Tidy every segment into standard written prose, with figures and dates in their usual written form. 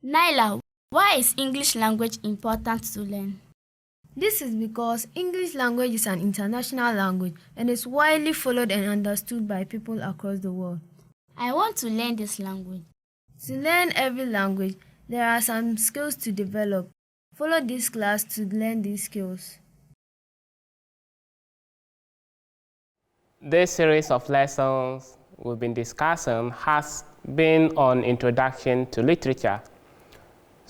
Naila, why is English language important to learn? This is because English language is an international language and is widely followed and understood by people across the world. I want to learn this language. To learn every language, there are some skills to develop. Follow this class to learn these skills. This series of lessons we've been discussing has been on introduction to literature.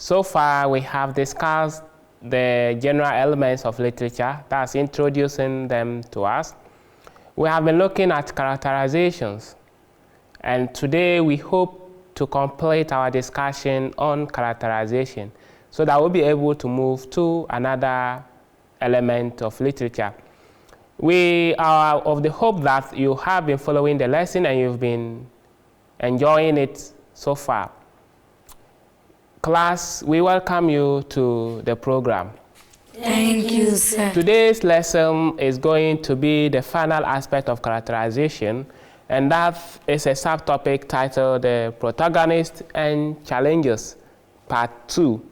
So far, we have discussed the general elements of literature, that's introducing them to us. We have been looking at characterizations, and today we hope to complete our discussion on characterization so that we'll be able to move to another element of literature. We are of the hope that you have been following the lesson and you've been enjoying it so far. Class, we welcome you to the program. Thank you, sir. Today's lesson is going to be the final aspect of characterization, and that is a subtopic titled The Protagonist and Challenges, Part 2.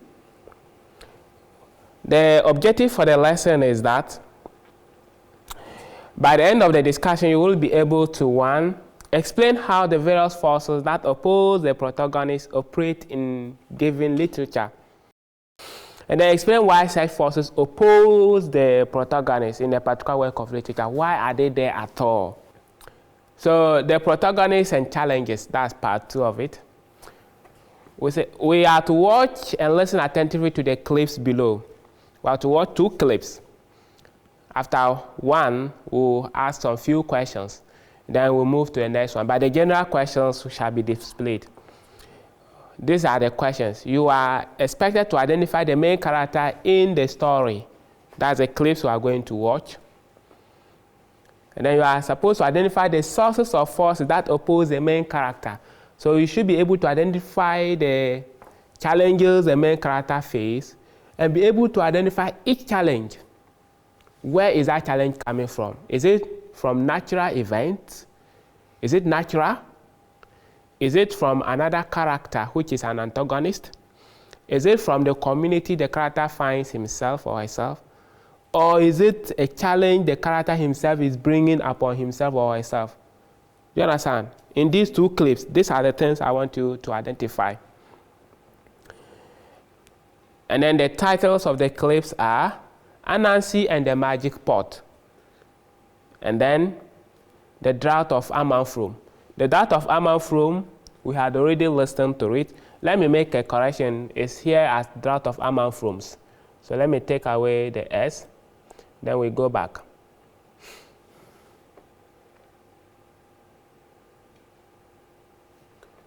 The objective for the lesson is that by the end of the discussion, you will be able to, 1, explain how the various forces that oppose the protagonist operate in given literature, and then explain why such forces oppose the protagonist in a particular work of literature. Why are they there at all? So the protagonist and challenges, that's part 2 of it. We are to watch and listen attentively to the clips below. We are to watch 2 clips. After 1, we'll ask some few questions. Then we'll move to the next one. But the general questions shall be displayed. These are the questions. You are expected to identify the main character in the story. That's the clips we are going to watch. And then you are supposed to identify the sources of forces that oppose the main character. So you should be able to identify the challenges the main character faces and be able to identify each challenge. Where is that challenge coming from? Is it from natural events? Is it natural? Is it from another character, which is an antagonist? Is it from the community the character finds himself or herself? Or is it a challenge the character himself is bringing upon himself or herself? Do you understand? In these 2 clips, these are the things I want you to identify. And then the titles of the clips are Anansi and the Magic Pot, and then The Drought of Amanfrom. The Drought of Amanfrom, we had already listened to it. Let me make a correction. It's here as Drought of Amanfroms. So let me take away the S, then we go back.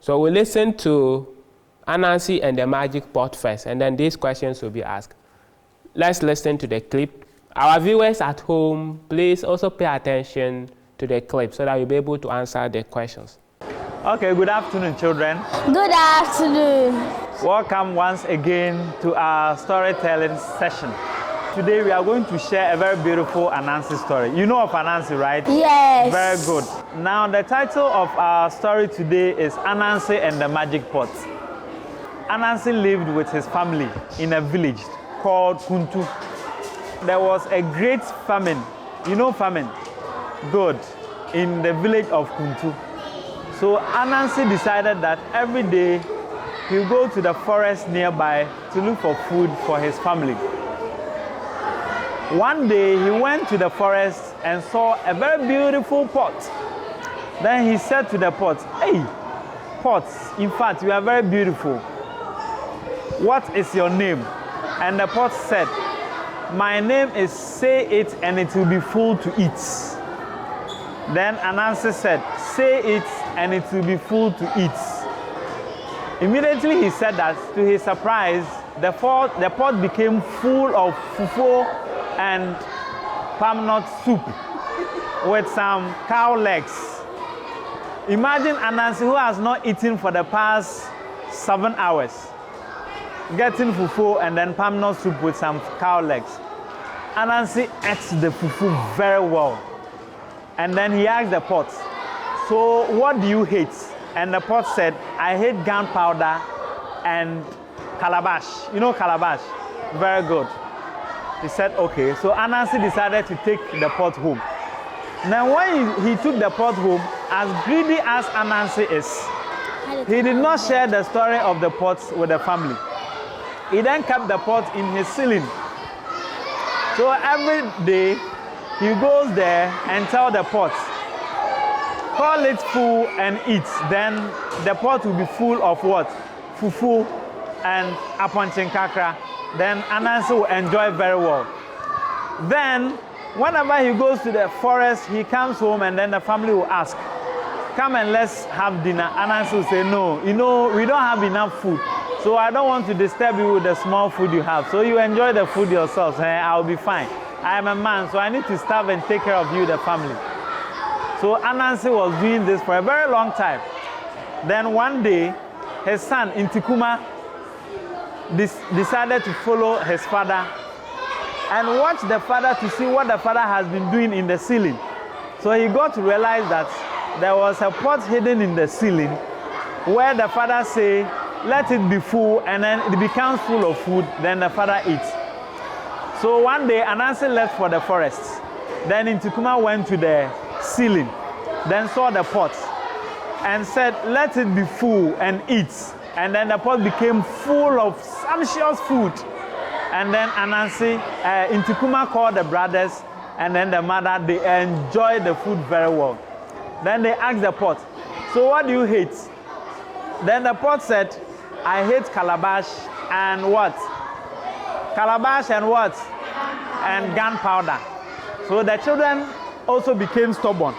So we listen to Anansi and the Magic Pot first, and then these questions will be asked. Let's listen to the clip. Our viewers at home, please also pay attention to the clip so that you'll be able to answer the questions. Okay, good afternoon, children. Good afternoon. Welcome once again to our storytelling session. Today we are going to share a very beautiful Anansi story. You know of Anansi, right? Yes. Very good. Now the title of our story today is Anansi and the Magic Pot. Anansi lived with his family in a village called Kuntu. There was a great famine. You know famine? Good. In the village of Kuntu. So Anansi decided that every day he'll go to the forest nearby to look for food for his family. One day he went to the forest and saw a very beautiful pot. Then he said to the pot, "Hey, pot, in fact, you are very beautiful. What is your name?" And the pot said, "My name is Say It and it will be full to eat." Then Anansi said, "Say it and it will be full to eat." Immediately he said that, to his surprise, the pot became full of fufu and palm nut soup with some cow legs. Imagine Anansi, who has not eaten for the past 7 hours, getting fufu and then palm nut soup with some cow legs. Anansi ate the fufu very well. And then he asked the pot, "So what do you hate?" And the pot said, "I hate gunpowder and calabash. You know calabash? Very good. He said, okay. So Anansi decided to take the pot home. Now when he took the pot home, as greedy as Anansi is, he did not share the story of the pots with the family. He then kept the pot in his ceiling. So every day, he goes there and tells the pot, call it full and eat. Then the pot will be full of what? Fufu and aponchin kakra. Then Anansi will enjoy very well. Then, whenever he goes to the forest, he comes home and then the family will ask, come and let's have dinner. Anansi will say, no, you know, we don't have enough food. So I don't want to disturb you with the small food you have. So you enjoy the food yourselves. I'll be fine. I am a man, so I need to starve and take care of you, the family. So Anansi was doing this for a very long time. Then one day, his son, Intikuma, decided to follow his father and watch the father to see what the father has been doing in the ceiling. So he got to realize that there was a pot hidden in the ceiling where the father say, let it be full, and then it becomes full of food, then the father eats. So one day Anansi left for the forest. Then Intikuma went to the ceiling, then saw the pot and said, let it be full and eat. And then the pot became full of sumptuous food. And then Anansi, Intikuma called the brothers and then the mother. They enjoyed the food very well. Then they asked the pot, so what do you hate? Then the pot said, I hate calabash and what? Calabash and what? And gunpowder. So the children also became stubborn.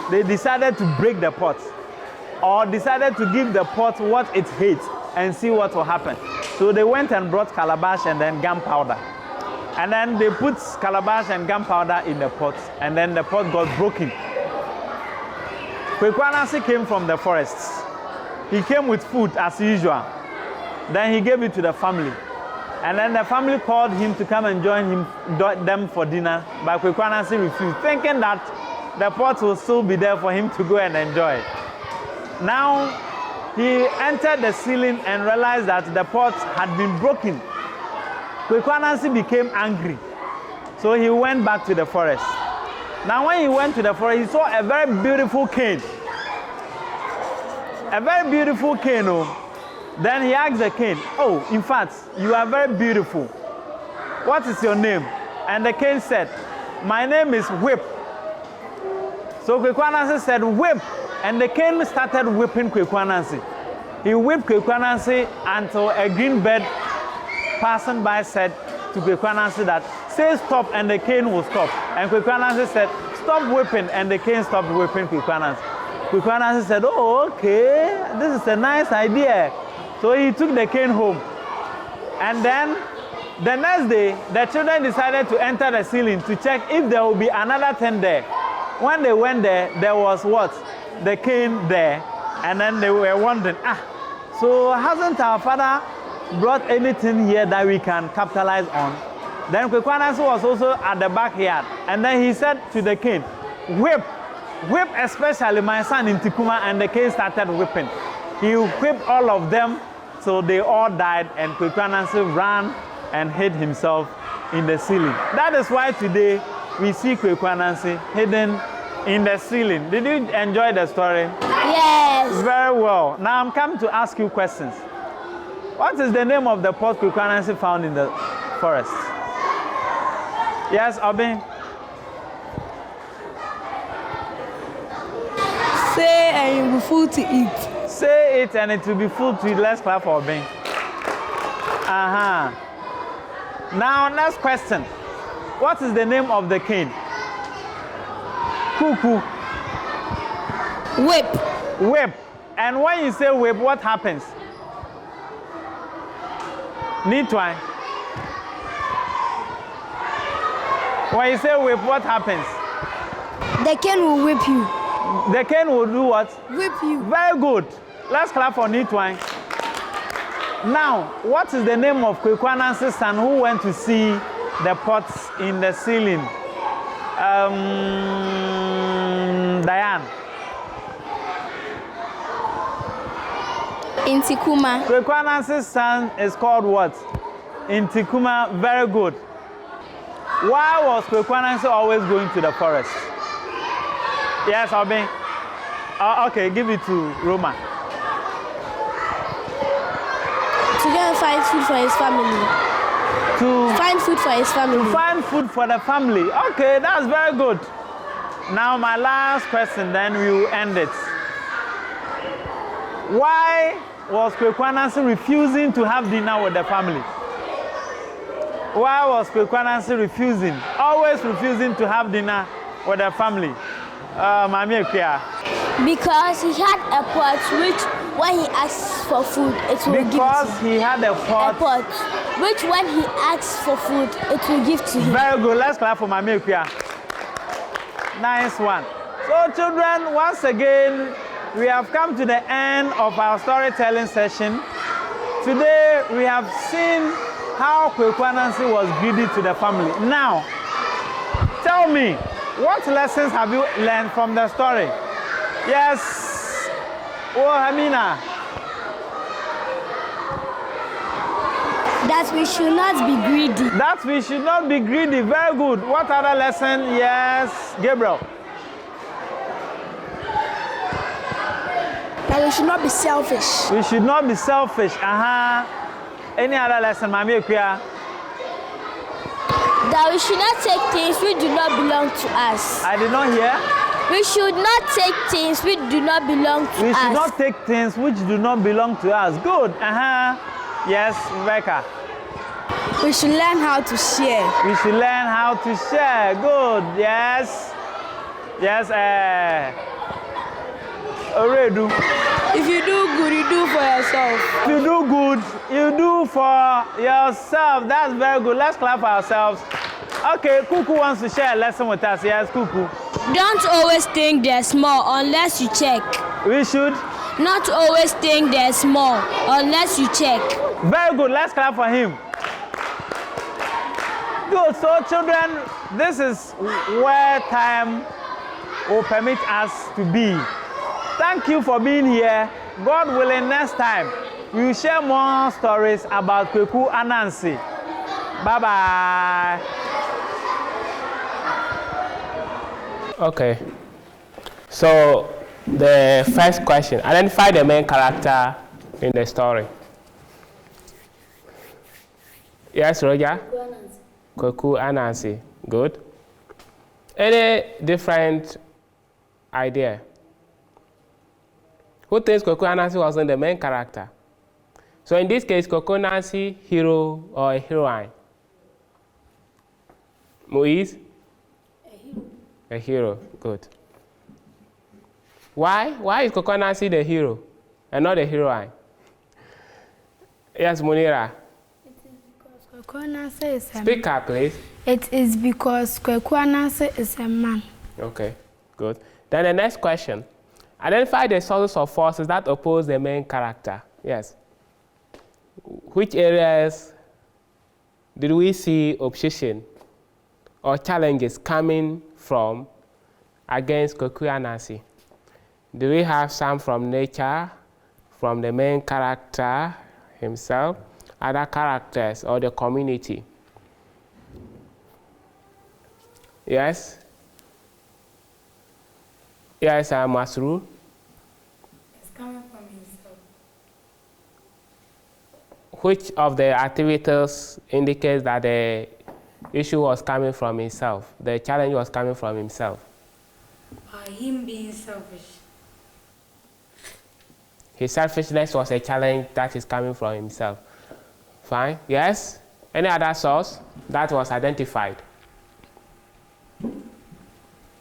They decided to break the pot, or decided to give the pot what it hates and see what will happen. So they went and brought calabash and then gunpowder. And then they put calabash and gunpowder in the pot, and then the pot got broken. Kweku Anansi came from the forests. He came with food as usual. Then he gave it to the family. And then the family called him to come and join them for dinner, but Kweku Anansi refused, thinking that the pot will still be there for him to go and enjoy. Now, he entered the ceiling and realized that the pot had been broken. Kweku Anansi became angry. So he went back to the forest. Now when he went to the forest, he saw a very beautiful cane. A very beautiful cane. Oh. Then he asked the cane, oh, in fact, you are very beautiful. What is your name? And the cane said, my name is Whip. So Kweku Anansi said, whip. And the cane started whipping Kweku Anansi. He whipped Kweku Anansi until a green bird passing by said to Kweku Anansi that, say stop and the cane will stop. And Kweku Anansi said, stop whipping, and the cane stopped whipping Kweku Anansi. Kweku Anansi said, oh, okay, this is a nice idea. So he took the cane home. And then the next day, the children decided to enter the ceiling to check if there will be another 10 there. When they went there, there was what? The cane there. And then they were wondering, so hasn't our father brought anything here that we can capitalize on? Then Kweku Anansi was also at the backyard. And then he said to the cane, whip, whip especially my son Intikuma, and the cane started whipping. He whipped all of them, so they all died, and Kweku Anansi ran and hid himself in the ceiling. That is why today we see Kweku Anansi hidden in the ceiling. Did you enjoy the story? Yes. Very well. Now I'm coming to ask you questions. What is the name of the pot Kweku Anansi found in the forest? Yes, Obin? Say and you will be full to eat. Say it and it will be full to eat. Let's clap for Obin. Now, next question. What is the name of the cane? Cuckoo. Whip. Whip. And when you say whip, what happens? Need twine. When you say whip, what happens? The cane will whip you. The cane will do what? Whip you. Very good. Let's clap for need twine. Now, what is the name of Kweku Anansi's son who went to see the pots in the ceiling? Diane. Intikuma. Kweku Anansi's son is called what? Intikuma. Very good. Why was Kweku Anansi always going to the forest? Yes, Obin. Okay, give it to Roma. To go and find food for his family. To Find food for his family. find food for the family. Okay, that's very good. Now my last question, then we will end it. Why was Kweku Anansi refusing to have dinner with the family? Why was Kweku Anansi refusing? Always refusing to have dinner with the family. Mami Ekia. Because he had a pot which, when he asks for food, it will give to Because him. he had a A pot. pot which, when he asks for food, it will give to him. Very good. Let's clap for Mami Ekia. Nice one. So children, once again, we have come to the end of our storytelling session. Today, we have seen how Kweku Anansi was greedy to the family. Now, tell me, what lessons have you learned from the story? Yes. Oh, Hamina. That we should not be greedy. That we should not be greedy. Very good. What other lesson? Yes, Gabriel. That we should not be selfish. We should not be selfish. Any other lesson, Mami Ekia? That we should not take things which do not belong to us. I did not hear. We should not take things which do not belong to We us. should not take things which do not belong to us. Good. Yes, Rebecca. We should learn how to share. We should learn how to share. Good. Yes. Yes. Oredu. If you do good, you do for yourself. If you do good, you do for yourself. That's very good. Let's clap for ourselves. Okay, Kuku wants to share a lesson with us. Yes, Kuku. Don't always think they're small unless you check. We should. Not always think they're small unless you check. Very good. Let's clap for him. Good. So, children, this is where time will permit us to be. Thank you for being here. God willing, next time we will share more stories about Kweku Anansi. Bye-bye. Okay. So the first question, identify the main character in the story. Yes, Roger? Kweku Anansi. Good. Any different idea? Who thinks Kweku Anansi wasn't the main character? So in this case, Kweku Anansi, hero or a heroine? Moise? A hero. Good. Why? Why is Kweku Anansi the hero and not the heroine? Yes, Munira. Kweku Anansi is a Speak up, please. It is because Kweku Anansi is a man. Okay, good. Then the next question. Identify the sources or forces that oppose the main character. Yes. Which areas did we see opposition or challenges coming from against Kweku Anansi? Do we have some from nature, from the main character himself, other characters, or the community? Yes? Yes, Masru. It's coming from himself. Which of the activities indicates that the issue was coming from himself, the challenge was coming from himself? By him being selfish. His selfishness was a challenge that is coming from himself. Fine. Yes? Any other source that was identified?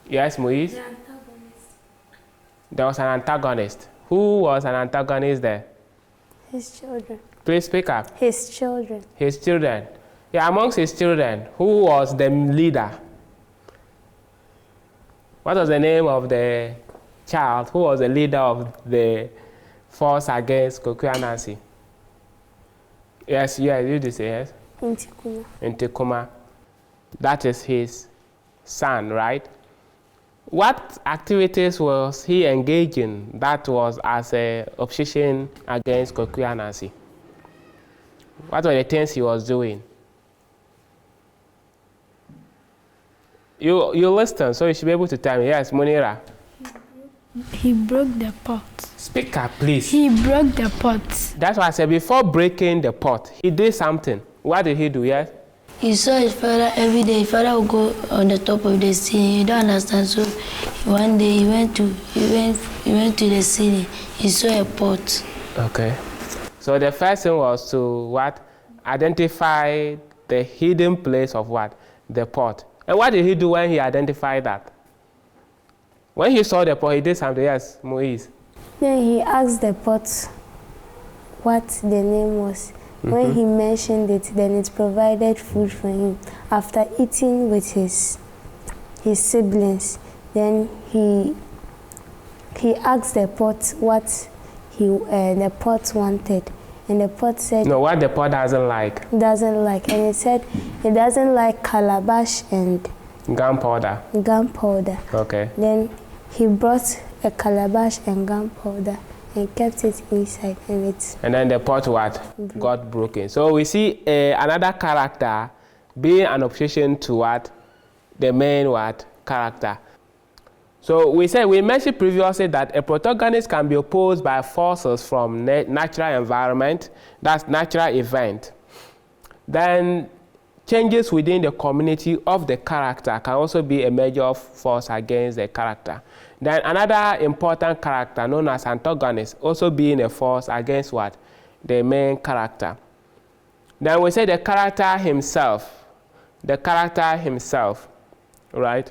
Yes, Moise? The antagonist. There was an antagonist. Who was an antagonist there? His children. Please speak up. His children. His children. Yeah, amongst his children, who was the leader? What was the name of the child? Who was the leader of the force against Kweku Anansi? Yes, you did say yes. Intikuma. Intikuma. That is his son, right? What activities was he engaging that was as a opposition against Kokuyanasi? What were the things he was doing? You listen, so you should be able to tell me. Yes, Munira. He broke the pot. Speak up, please. He broke the pot. That's why I said before breaking the pot, he did something. What did he do? Yes? He saw his father every day. His father would go on the top of the ceiling. He don't understand. So one day he went to the ceiling. He saw a pot. Okay. So the first thing was to what? Identify the hidden place of what? The pot. And what did he do when he identified that? When he saw the pot, he did something. Yes, Moise. Then he asked the pot what the name was. When he mentioned it, then it provided food for him. After eating with his siblings, then he asked the pot what the pot wanted. And the pot said... No, what the pot doesn't like. Doesn't like. And it said it doesn't like calabash and... Gunpowder. Gunpowder. Okay. Then he brought a calabash and gunpowder and kept it inside. And then the pot what? Got broken. So we see another character being an opposition to what? The main what? Character. So we mentioned previously that a protagonist can be opposed by forces from natural environment, that's natural event. Then changes within the community of the character can also be a major force against the character. Then another important character known as antagonist also being a force against what? The main character. Then we say the character himself. The character himself, right?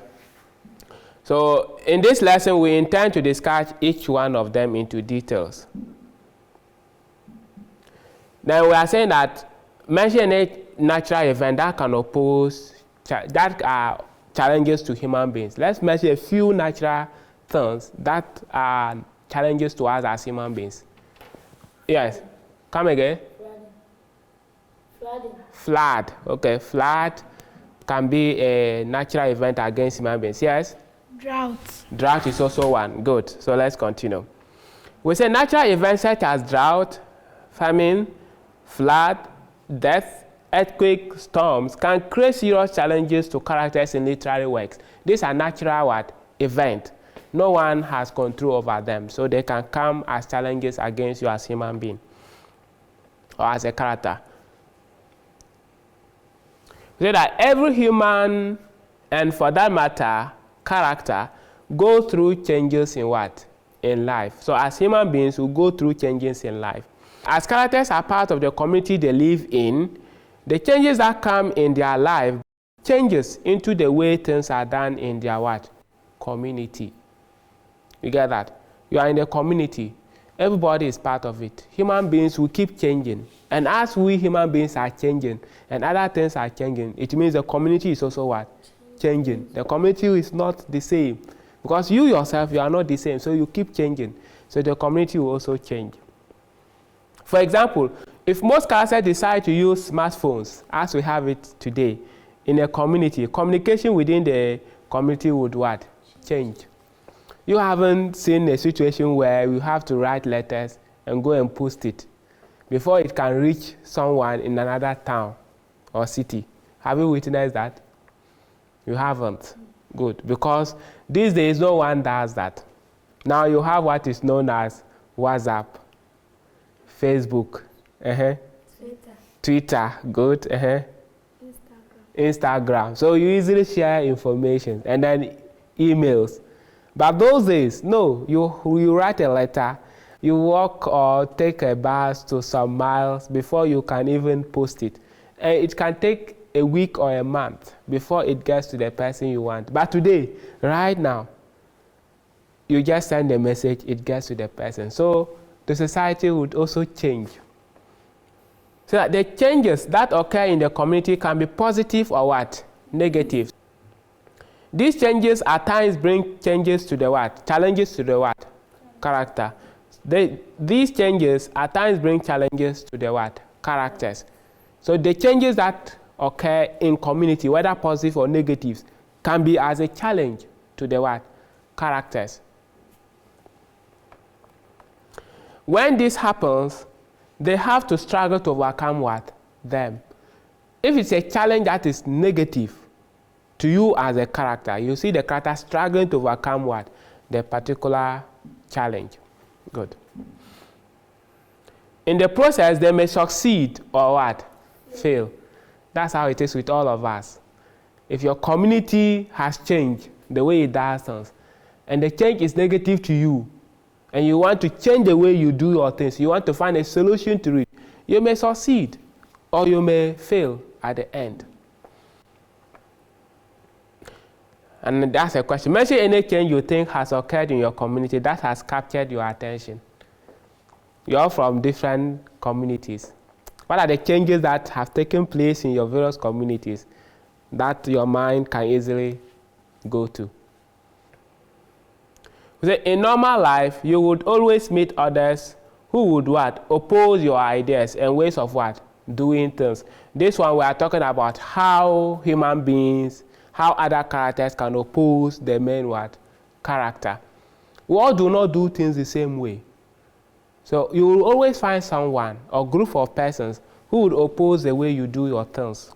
So in this lesson, we intend to discuss each one of them into details. Then we are saying that mention a natural event that can oppose, that are challenges to human beings. Let's mention a few natural things that are challenges to us as human beings. Yes, come again. Flooding. Flood. Okay, flood can be a natural event against human beings. Yes. Drought. Drought is also one. Good. So let's continue. We say natural events such as drought, famine, flood, death, earthquake, storms can create serious challenges to characters in literary works. These are natural what? Events. No one has control over them, so they can come as challenges against you as a human being or as a character. We say that every human, and for that matter, character, go through changes in what? In life. So as human beings, we go through changes in life. As characters are part of the community they live in, the changes that come in their life changes into the way things are done in their what? Community. You get that? You are in the community. Everybody is part of it. Human beings will keep changing. And as we human beings are changing and other things are changing, it means the community is also what? Changing. The community is not the same. Because you yourself, you are not the same. So you keep changing. So the community will also change. For example, if most characters decide to use smartphones as we have it today in a community, communication within the community would what? Change. You haven't seen a situation where you have to write letters and go and post it before it can reach someone in another town or city. Have you witnessed that? You haven't. Good. Because these days no one does that. Now you have what is known as WhatsApp, Facebook, Twitter, good, Instagram. So you easily share information and then emails. But those days, no, you write a letter, you walk or take a bus to some miles before you can even post it. And it can take a week or a month before it gets to the person you want. But today, right now, you just send a message, it gets to the person. So the society would also change. So that the changes that occur in the community can be positive or what? Negative. These changes at times bring changes to the what? Challenges to the what? Character. These changes at times bring challenges to the what? Characters. So the changes that occur in community, whether positive or negative, can be as a challenge to the what? characters. When this happens, they have to struggle to overcome what? Them. If it's a challenge that is negative to you as a character, you see the character struggling to overcome what? The particular challenge. Good. In the process, they may succeed or what? Fail. That's how it is with all of us. If your community has changed the way it does things, and the change is negative to you, and you want to change the way you do your things, you want to find a solution to it, you may succeed or you may fail at the end. And that's a question. Mention any change you think has occurred in your community that has captured your attention. You're from different communities. What are the changes that have taken place in your various communities that your mind can easily go to? In normal life, you would always meet others who would what? Oppose your ideas and ways of what? Doing things. This one we are talking about how human beings, how other characters can oppose the main what? Character. We all do not do things the same way. So you will always find someone or group of persons who would oppose the way you do your things.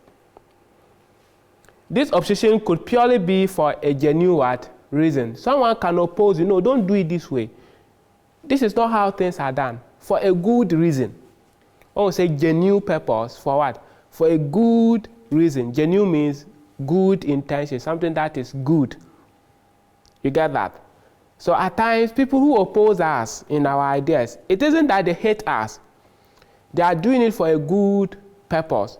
This opposition could purely be for a genuine what? Reason. Someone can oppose you, no, don't do it this way. This is not how things are done. For a good reason. I want to say genuine purpose for what? For a good reason. Genuine means good intention, something that is good. You get that? So at times, people who oppose us in our ideas, it isn't that they hate us. They are doing it for a good purpose.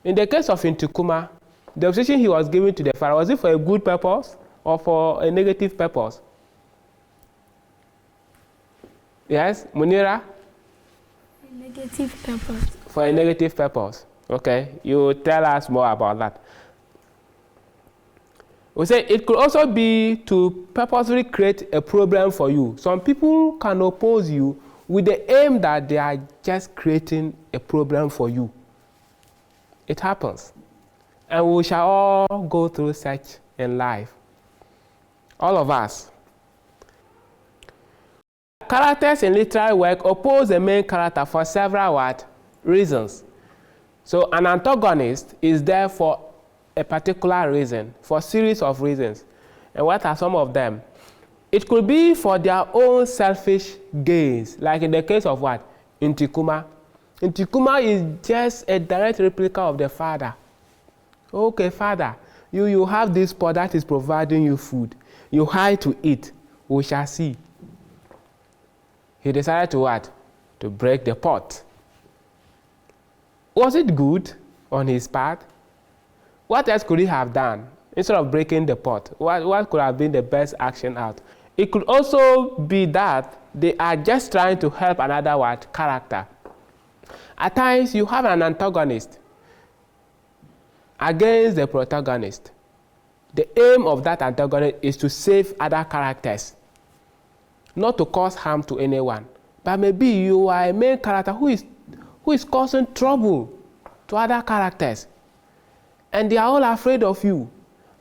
In the case of Ntikuma, the opposition he was giving to the Pharaoh, was it for a good purpose or for a negative purpose? Yes, Munira? A negative purpose. For a negative purpose. Okay, you tell us more about that. We say it could also be to purposely create a problem for you. Some people can oppose you with the aim that they are just creating a problem for you. It happens. And we shall all go through such in life. All of us. Characters in literary work oppose the main character for several what? Reasons. So an antagonist is there for a particular reason, for a series of reasons. And what are some of them? It could be for their own selfish gains, like in the case of what? Ntikuma. Ntikuma is just a direct replica of the father. Okay, father, you have this pot that is providing you food. You hide to eat. We shall see. He decided to what? To break the pot. Was it good on his part? What else could he have done instead of breaking the pot? What could have been the best action out? It could also be that they are just trying to help another what? Character. At times, you have an antagonist against the protagonist. The aim of that antagonist is to save other characters, not to cause harm to anyone. But maybe you are a main character who is causing trouble to other characters. And they are all afraid of you.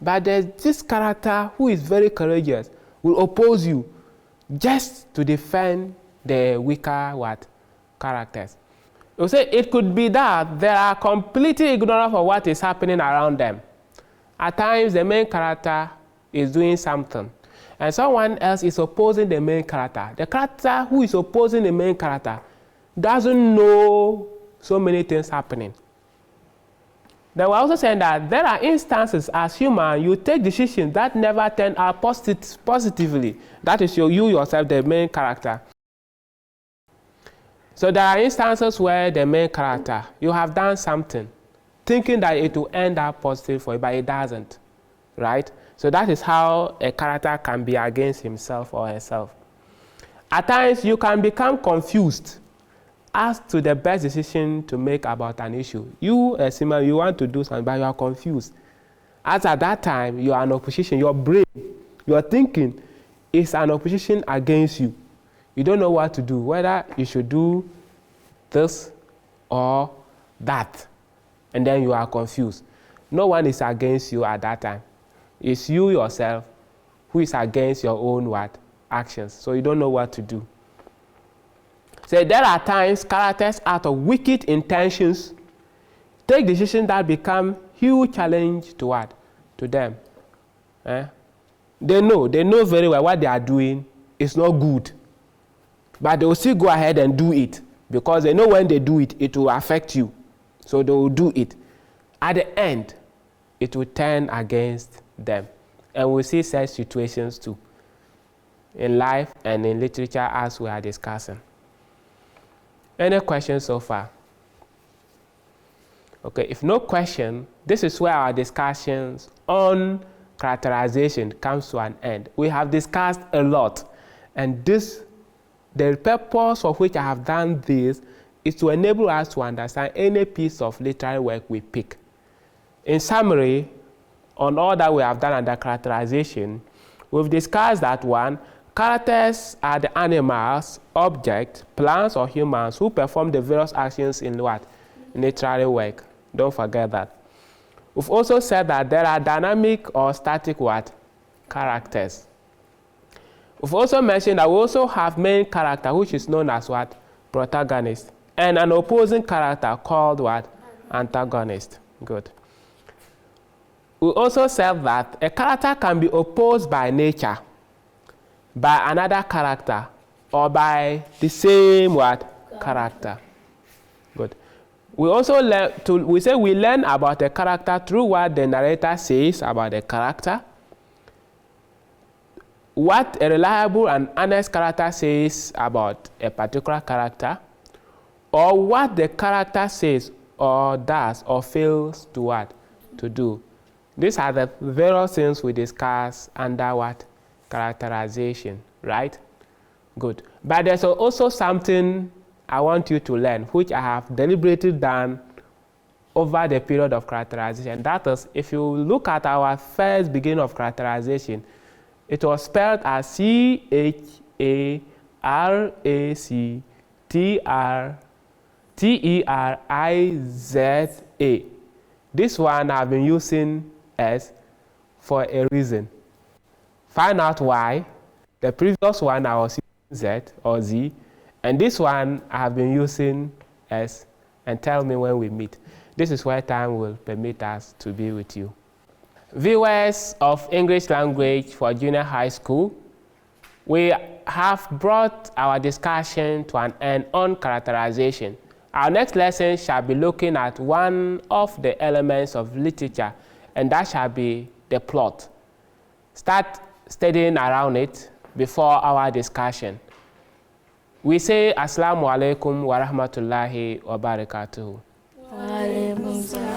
But there's this character who is very courageous, will oppose you just to defend the weaker what? Characters. You say it could be that they are completely ignorant of what is happening around them. At times, the main character is doing something, and someone else is opposing the main character. The character who is opposing the main character doesn't know so many things happening. Then we're also saying that there are instances as human, you take decisions that never turn out positively. That is you yourself, the main character. So there are instances where the main character, you have done something, thinking that it will end up positive for you, but it doesn't, right? So that is how a character can be against himself or herself. At times, you can become confused as to the best decision to make about an issue. You, as human, you want to do something, but you are confused. As at that time, you are in opposition. Your brain, your thinking is an opposition against you. You don't know what to do, whether you should do this or that. And then you are confused. No one is against you at that time. It's you yourself who is against your own what? Actions. So you don't know what to do. So there are times characters out of wicked intentions take decisions that become huge challenge to what? To them. They know very well what they are doing is not good. But they will still go ahead and do it because they know when they do it, it will affect you. So they will do it. At the end, it will turn against them. And we'll see such situations too in life and in literature as we are discussing. Any questions so far? Okay, if no question, this is where our discussions on characterization comes to an end. We have discussed a lot, and the purpose for which I have done this is to enable us to understand any piece of literary work we pick. In summary, on all that we have done under characterization, we've discussed that one, characters are the animals, objects, plants, or humans who perform the various actions in what? Literary work. Don't forget that. We've also said that there are dynamic or static what? Characters. We've also mentioned that we also have main character, which is known as what? Protagonist. And an opposing character called what? Antagonist. Good. We also said that a character can be opposed by nature, by another character, or by the same what? Character. Good. We also learn about a character through what the narrator says about the character, what a reliable and honest character says about a particular character, or what the character says or does or fails to what? To do. These are the various things we discuss under what? Characterization, right? Good. But there's also something I want you to learn, which I have deliberately done over the period of characterization. That is, if you look at our first beginning of characterization, it was spelled as CHARACTERIZA. This one I've been using S for a reason. Find out why. The previous one I was using Z or Z, and this one I have been using S, and tell me when we meet. This is where time will permit us to be with you. Viewers of English language for junior high school, we have brought our discussion to an end on characterization. Our next lesson shall be looking at one of the elements of literature, and that shall be the plot. Start studying around it before our discussion. We say Assalamu alaikum wa rahmatullahi wa barakatuhu. Wa alaikum salam.